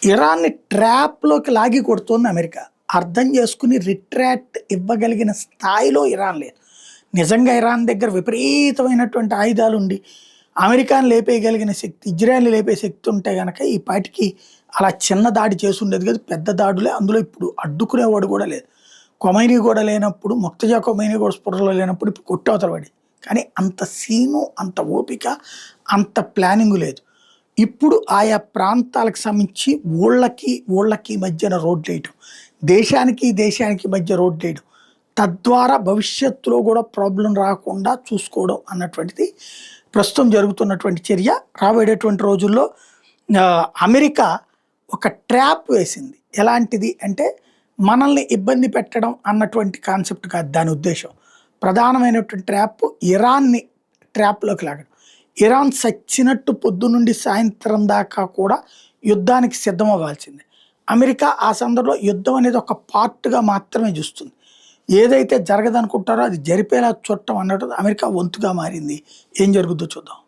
ఇరాన్ని ట్రాప్‌లోకి లాగి కొడుతోంది అమెరికా. అర్థం చేసుకొని రిట్రాక్ట్ ఇవ్వగలిగిన స్థాయిలో ఇరాన్ లేదు. నిజంగా ఇరాన్ దగ్గర విపరీతమైనటువంటి ఆయుధాలుండి, అమెరికాని లేపేయగలిగిన శక్తి, ఇజ్రాయెల్‌ని లేపే శక్తి ఉంటే గనక ఈ పాటికి అలా చిన్న దాడి చేసుండేది కాదు. పెద్ద దాడులే. అందులో ఇప్పుడు అడ్డుకునేవాడు కూడా లేదు. ఖొమైనీ కూడా లేనప్పుడు, ముర్తజా ఖొమైనీ కూడా స్పృహలో లేనప్పుడు ఇప్పుడు కొట్టవతల పడింది. కానీ అంత సీను, అంత ఓపిక, అంత ప్లానింగు లేదు. ఇప్పుడు ఆయా ప్రాంతాలకు సంబంధించి ఊళ్ళకి మధ్యన రోడ్లేయటం, దేశానికి మధ్య రోడ్లేయడం, తద్వారా భవిష్యత్తులో కూడా ప్రాబ్లం రాకుండా చూసుకోవడం అన్నటువంటిది ప్రస్తుతం జరుగుతున్నటువంటి చర్య. రాబోయేటటువంటి రోజుల్లో అమెరికా ఒక ట్రాప్ వేసింది. ఎలాంటిది అంటే మనల్ని ఇబ్బంది పెట్టడం అన్నటువంటి కాన్సెప్ట్ కాదు దాని ఉద్దేశం. ప్రధానమైనటువంటి ట్రాప్ ఇరాన్ని ట్రాప్‌లోకి లాగడం. ఇరాన్ సచ్చినట్టు పొద్దునుండి సాయంత్రం దాకా కూడా యుద్ధానికి సిద్ధమవ్వాల్సిందే. అమెరికా ఆ సందర్భంలో యుద్ధం అనేది ఒక పార్ట్‌గా మాత్రమే చూస్తుంది. ఏదైతే జరగదనుకుంటారో అది జరిపేలా చూడటం అన్నట్టు అమెరికా వంతుగా మారింది. ఏం జరుగుద్దో చూద్దాం.